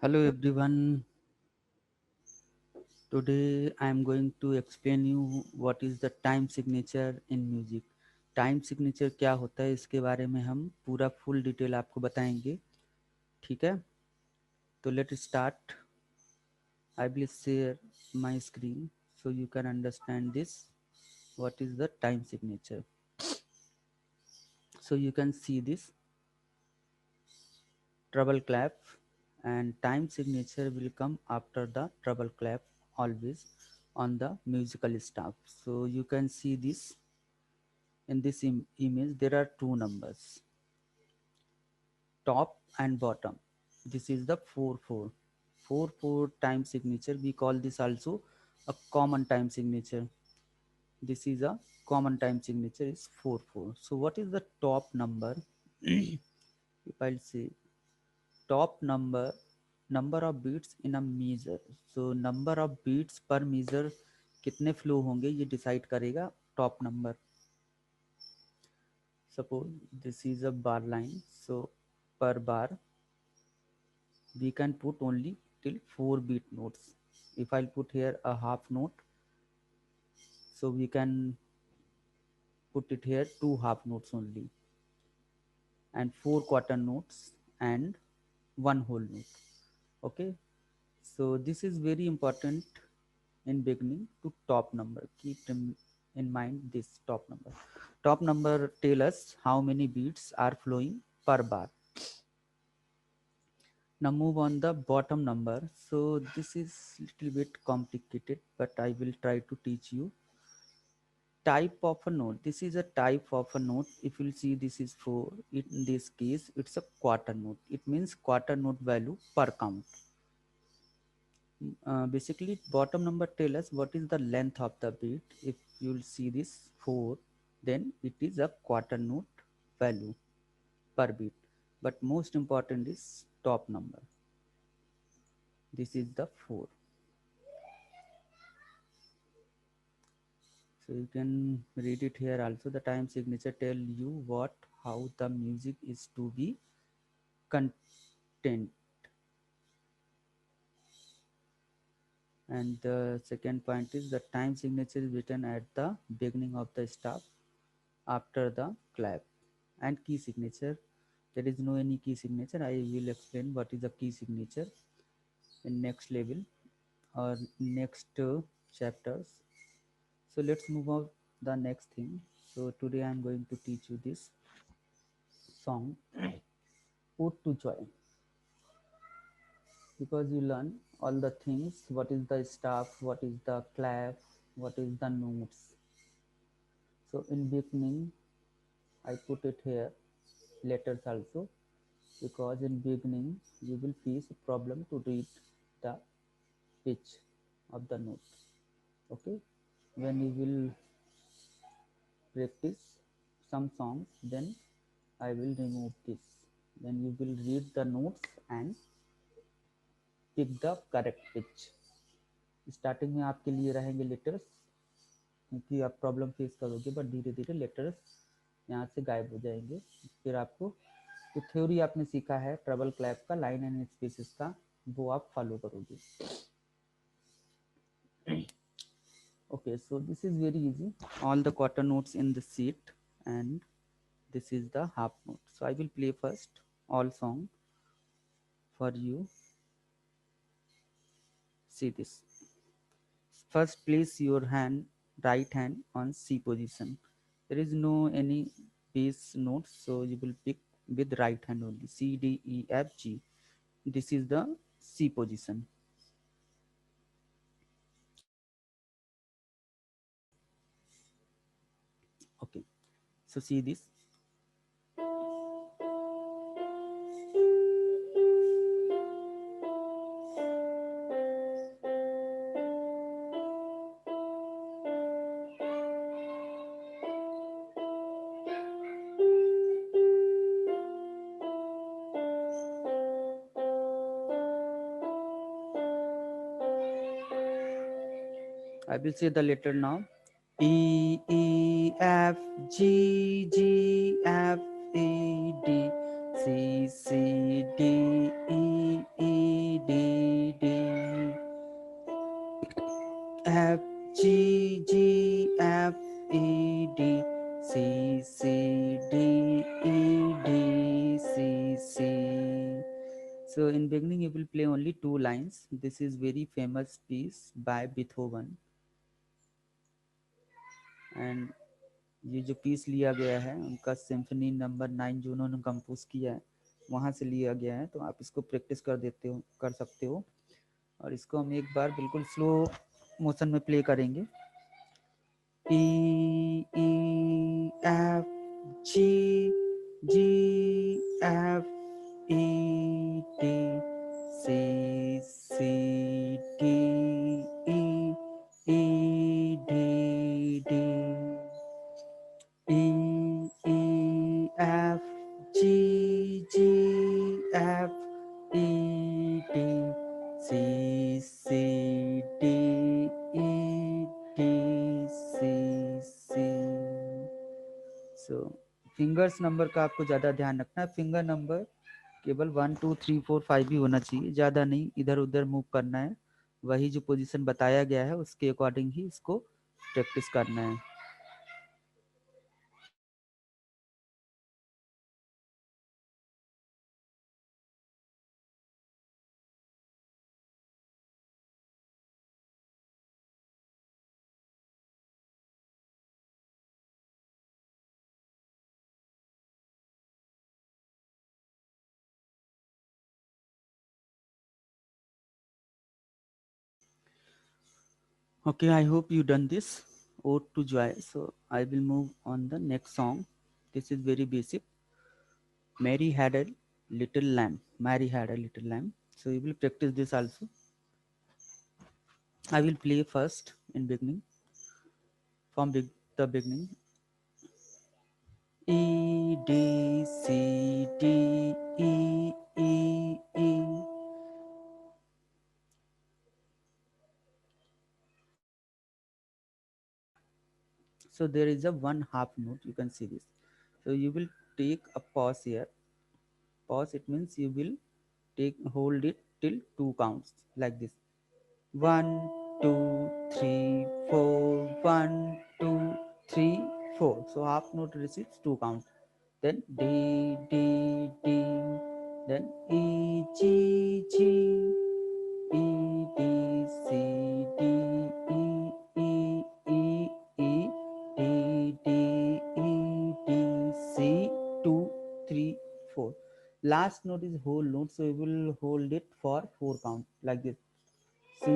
Hello everyone. Today I am going to explain you what is the time signature in music. Time signature क्या होता है इसके बारे में हम पूरा फुल डिटेल आपको बताएंगे. ठीक है, तो let start. I will share my screen so you can understand this. What is the time signature? So you can see this treble clap, and time signature will come after the treble clap always on the musical stuff. So you can see this in this image. There are two numbers, top and bottom. This is the 4 4 time signature. We call this also a common time signature. This is a common time signature is 4 4. So what is the top number? If I'll say top number of beats in a measure. So number of beats per measure कितने flow होंगे ये decide करेगा top number. Suppose this is a bar line, so per bar we can put only till 4 beat notes. If I'll put here a half note, so we can put it here 2 half notes only, and 4 quarter notes and 1 whole note. Okay, so this is very important in beginning to top number. Keep in mind this top number. Top number tell us how many beats are flowing per bar. Now move on the bottom number. So this is little bit complicated, but I will try to teach you. Type of a note. This is a type of a note. If you'll see, this is 4. In this case, it's a quarter note. It means quarter note value per count. Basically, bottom number tell us what is the length of the beat. If you'll see this 4, then it is a quarter note value per beat. But most important is top number. This is the 4. So you can read it here also. The time signature tell you what how the music is to be content. And the second point is the time signature is written at the beginning of the staff after the clap. And key signature, there is no any key signature. I will explain what is the key signature in next level or next chapters. So let's move on the next thing. So today I am going to teach you this song Ode to Joy, because you learn all the things, what is the staff, what is the clap, what is the notes. So in beginning I put it here letters also, because in beginning you will face a problem to read the pitch of the note. Okay, when you will practice some songs, then I will remove this. Then you will read the notes and pick the correct pitch. Starting में आपके लिए रहेंगे letters, क्योंकि आप problem face करोगे, but धीरे धीरे letters यहाँ से गायब हो जाएंगे. फिर आपको जो थ्योरी आपने सीखा है ट्रबल क्लैप का, लाइन एंड स्पेसेस का, वो आप फॉलो करोगे. Okay, so this is very easy. All the quarter notes in the sheet, and this is the half note. So I will play first all song for you. See this. First, place your right hand on C position. There is no any bass notes, so you will pick with right hand only. C, D, E, F, G. This is the C position. Okay. So see this. I will say the letter now. E, E, F, G, G, F, A, D. C C D E D D, F G G F E D, C C D E D C C. So in beginning you will play only two lines. This is very famous piece by Beethoven, and ये जो piece लिया गया है उनका symphony number 9 जो उन्होंने compose किया है वहाँ से लिया गया है, तो आप इसको प्रैक्टिस कर सकते हो। और इसको हम एक बार बिल्कुल स्लो मोशन में प्ले करेंगे। E E F G G F E D, C C D E E D D, E E F G G F E D, C C D E D C C। So fingers number का आपको ज़्यादा ध्यान रखना है। Finger number केवल 1 2 3 4 5 ही होना चाहिए, ज़्यादा नहीं इधर उधर मूव करना है। वही जो पोजीशन बताया गया है उसके अकॉर्डिंग ही इसको प्रैक्टिस करना है। Okay, I hope you done this. Ode to Joy. So I will move on the next song. This is very basic. Mary had a little lamb. Mary had a little lamb. So you will practice this also. I will play first in beginning from the beginning. E D C D E E E. So there is a one half note. You can see this. So you will take a pause here. Pause. It means you will hold it till two counts like this. 1 2 3 4. 1 2 3 4. So half note receives two counts. Then D D D. Then E G G. E D C D E E E E D D E D C 2 3 4. Last note is whole note, so you will hold it for four count like this. C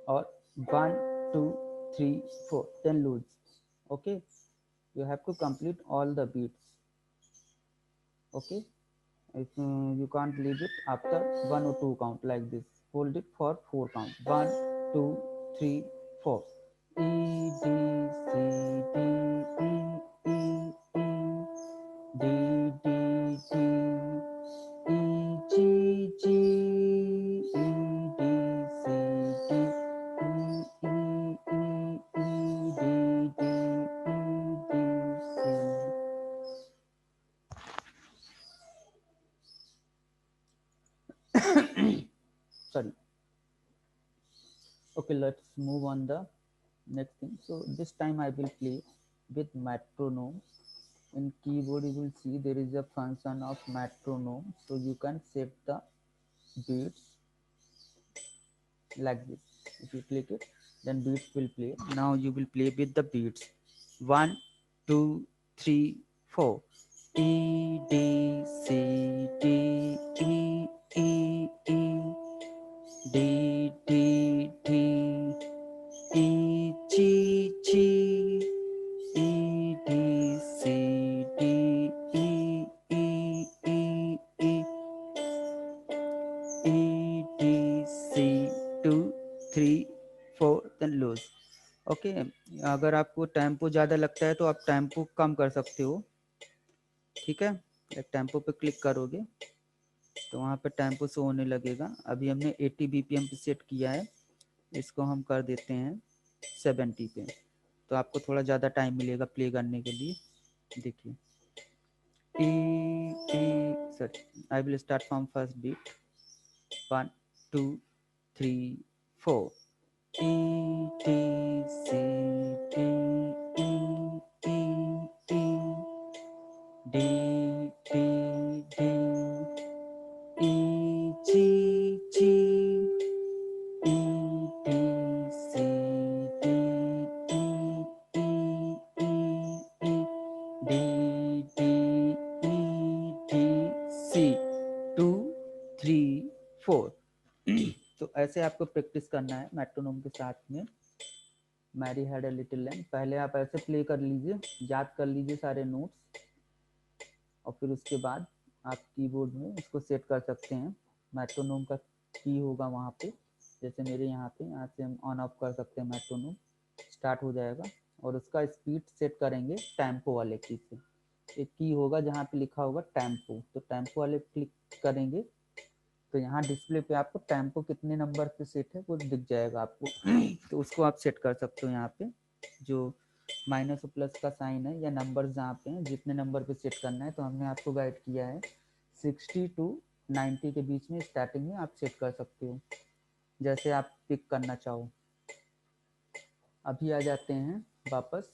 or 1 2 3 4, then lose. Okay, you have to complete all the beats. Okay, if you can't leave it after one or two count like this, hold it for four count. 1 2 3 4. E D C D E E E D D D E G G E D C D E E E E D D E D C. Sorry. Okay, let's move on the next thing. So this time I will play with metronome. In keyboard you will see there is a function of metronome, so you can set the beats like this. If you click it, then beats will play. Now you will play with the beats. 1 2 3 4. E D C D E E E D D D E G G E D C D E E E E E D C 2 3 4, then lose. Okay, अगर आपको tempo ज़्यादा लगता है तो आप tempo कम कर सकते हो। ठीक है, एक टेम्पो पे क्लिक करोगे तो वहाँ पे टेम्पो से होने लगेगा। अभी हमने 80 BPM पे सेट किया है, इसको हम कर देते हैं 70 पे, तो आपको थोड़ा ज़्यादा टाइम मिलेगा प्ले करने के लिए। देखिए Sorry, I will start from first beat. 1, 2, 3, 4. E D C D E E E D D D E G G E D C D E E E E D D E D C 2 3 4 तो ऐसे आपको practice करना है metronome के साथ में। Mary had a little lamb, पहले आप ऐसे प्ले कर लीजिए, याद कर लीजिए सारे नोट्स, और फिर उसके बाद आप कीबोर्ड में इसको सेट कर सकते हैं। मेट्रोनोम का की होगा वहाँ पे, जैसे मेरे यहाँ पे, यहाँ से हम ऑन ऑफ कर सकते हैं, मेट्रोनोम स्टार्ट हो जाएगा। और उसका स्पीड सेट करेंगे टेम्पो वाले की से। एक की होगा जहाँ पे लिखा होगा टेम्पो, तो टेम्पो वाले क्लिक करेंगे तो यहाँ डिस्प्ले पे आपको टेम्पो कितने नंबर पे सेट है वो दिख जाएगा आपको। तो उसको आप सेट कर सकते हो यहाँ पे, जो माइनस और प्लस का साइन है या नंबर जहाँ पे हैं, जितने नंबर पे सेट करना है। तो हमने आपको गाइड किया है 60 to 90 के बीच में स्टार्टिंग में आप सेट कर सकते हो, जैसे आप पिक करना चाहो। अभी आ जाते हैं वापस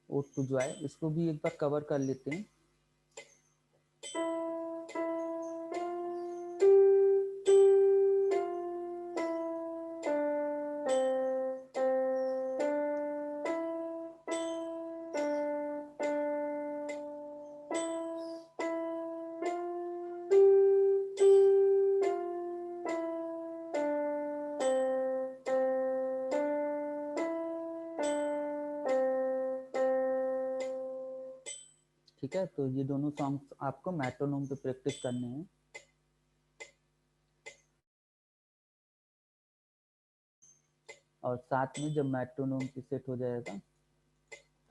ओड टू जॉय, इसको भी एक बार कवर कर लेते हैं। ठीक है, तो ये दोनों सॉन्ग्स आपको मेट्रोनोम पे प्रैक्टिस करने हैं। और साथ में जब मेट्रोनोम पे सेट हो जाएगा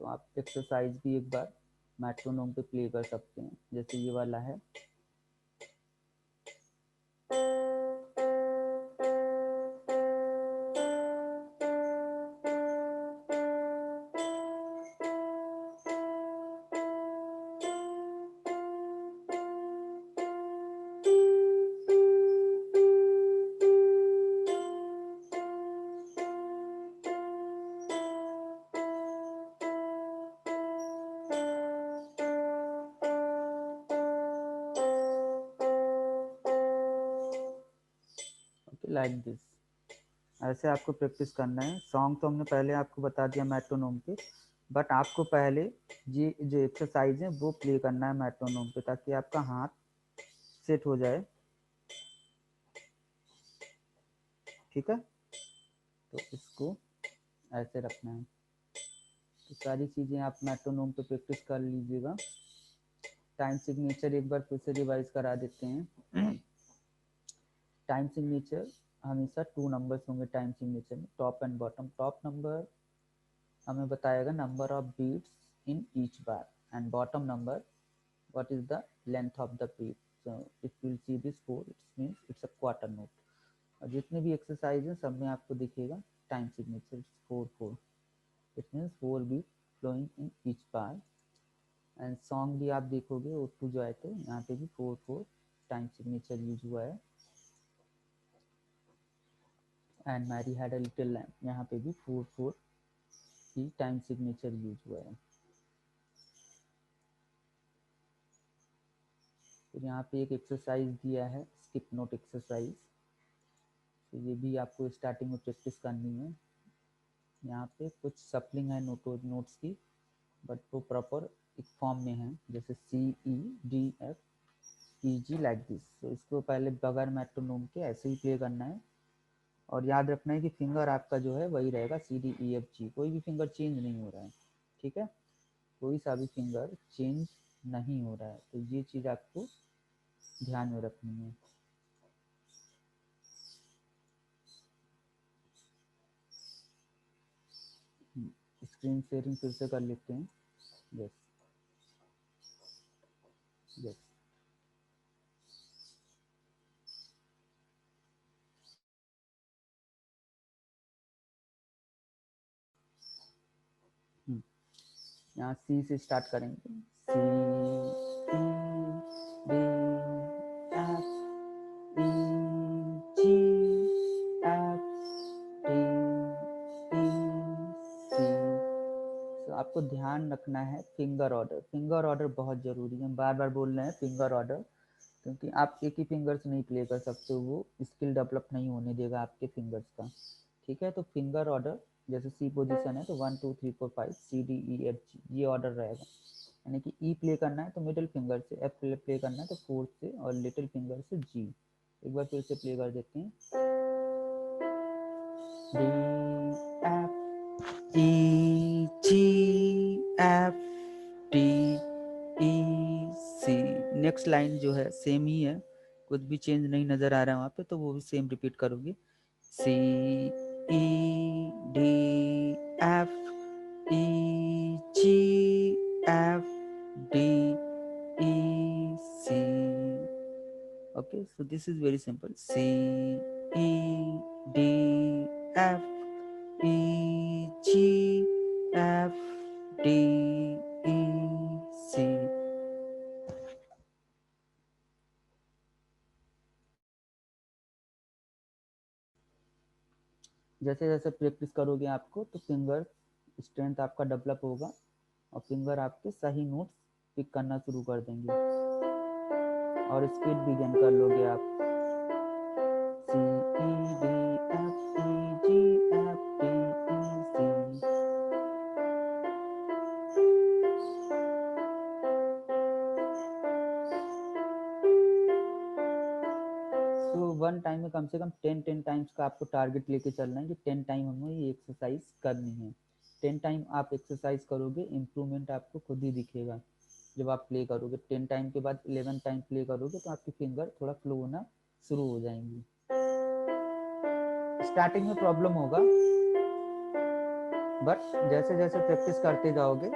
तो आप एक्सरसाइज भी एक बार मेट्रोनोम पे प्ले कर सकते हैं, जैसे ये वाला है। लाइक दिस, ऐसे आपको प्रैक्टिस करना है। सॉन्ग तो हमने पहले आपको बता दिया मेट्रोनोम पे, बट आपको पहले ये जो एक्सरसाइज है वो प्ले करना है मेट्रोनोम पे, ताकि आपका हाथ सेट हो जाए। ठीक है, तो इसको ऐसे रखना है। तो सारी चीज़ें आप मेट्रोनोम पे प्रैक्टिस कर लीजिएगा। टाइम सिग्नेचर एक बार फिर से रिवाइज करा देते हैं। टाइम सिग्नेचर हमेशा 2 नंबर्स होंगे टाइम सिग्नेचर में, top and bottom. Top number हमें बताएगा number of beats in each bar, and bottom number what is the length of the beat. So if you will see this 4, it means it's a quarter note. और जितने भी exercise हैं सब में आपको दिखेगा time signature 4/4, it means 4 beat flowing in each bar. And song भी आप देखोगे ओ टू जो है, तो यहाँ पे भी 4/4 टाइम सिग्नेचर यूज हुआ है। And Mary had a little lamb, यहाँ पे भी 4/4 की टाइम सिग्नेचर यूज हुआ है। फिर यहाँ पे एक एक्सरसाइज दिया है स्किप नोट एक्सरसाइज, तो ये भी आपको स्टार्टिंग में प्रैक्टिस करनी है। यहाँ पे कुछ सप्लिंग है नोट्स की, बट वो प्रॉपर एक फॉर्म में है, जैसे CEDFEG लाइक दिस। तो इसको पहले बगैर मेट्रोनोम के ऐसे ही प्ले करना है। और याद रखना है कि फिंगर आपका जो है वही रहेगा CDEFG, कोई भी फिंगर चेंज नहीं हो रहा है। ठीक है, कोई सा भी फिंगर चेंज नहीं हो रहा है, तो ये चीज़ आपको ध्यान में रखनी है। स्क्रीन शेयरिंग फिर से कर लेते हैं। यस यस, यहाँ सी से स्टार्ट करेंगे। सी D, F, E, G, F, D, E, C। तो आपको ध्यान रखना है फिंगर ऑर्डर। फिंगर ऑर्डर बहुत ज़रूरी है, बार बार बोल रहे हैं फिंगर ऑर्डर, क्योंकि आप एक ही फिंगर से नहीं प्ले कर सकते, वो स्किल डेवलप नहीं होने देगा आपके फिंगर्स का। ठीक है, तो फिंगर ऑर्डर जैसे सी पोजीशन है तो 1 2 3 4 5 C D E F G, ये ऑर्डर रहेगा। यानी कि ई प्ले करना है तो मिडिल फिंगर से, एफ प्ले करना है तो फोर्थ से, और लिटिल फिंगर से जी। एक बार फिर से प्ले कर देते हैं। D F E G F D E सी। नेक्स्ट लाइन जो है सेम ही है, कुछ भी चेंज नहीं नजर आ रहा है वहाँ पे, तो वो भी सेम रिपीट करोगे। C E D F E G F D E C. Okay, so this is very simple. C E D F E G F D E C। जैसे जैसे प्रैक्टिस करोगे आपको तो फिंगर स्ट्रेंथ आपका develop होगा, और finger आपके सही नोट्स पिक करना शुरू कर देंगे, और स्पीड भी गेन कर लोगे आप। C E D F E G F D E C। तो वन टाइम में कम से कम 10 टाइम्स का आपको टारगेट लेके चलना है कि 10 टाइम हमें ये एक्सरसाइज करनी है। 10 टाइम आप एक्सरसाइज करोगे, इम्प्रूवमेंट आपको खुद ही दिखेगा। जब आप प्ले करोगे 10 टाइम के बाद 11 टाइम प्ले करोगे तो आपकी फिंगर थोड़ा फ्लो होना शुरू हो जाएंगी। स्टार्टिंग में प्रॉब्लम होगा, बट जैसे जैसे प्रैक्टिस करते जाओगे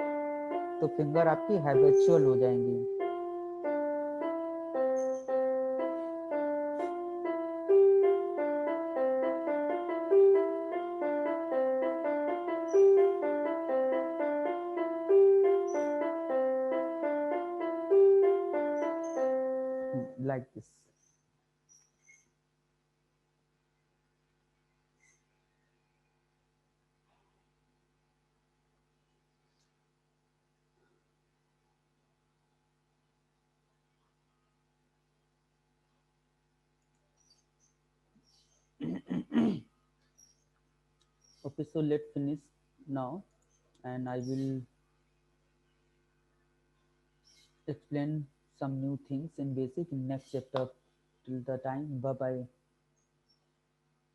तो फिंगर आपकी हैबिचुअल हो जाएंगी। Like this. Okay, so let's finish now, and I will explain some new things in basic in next chapter. Till the time, bye bye.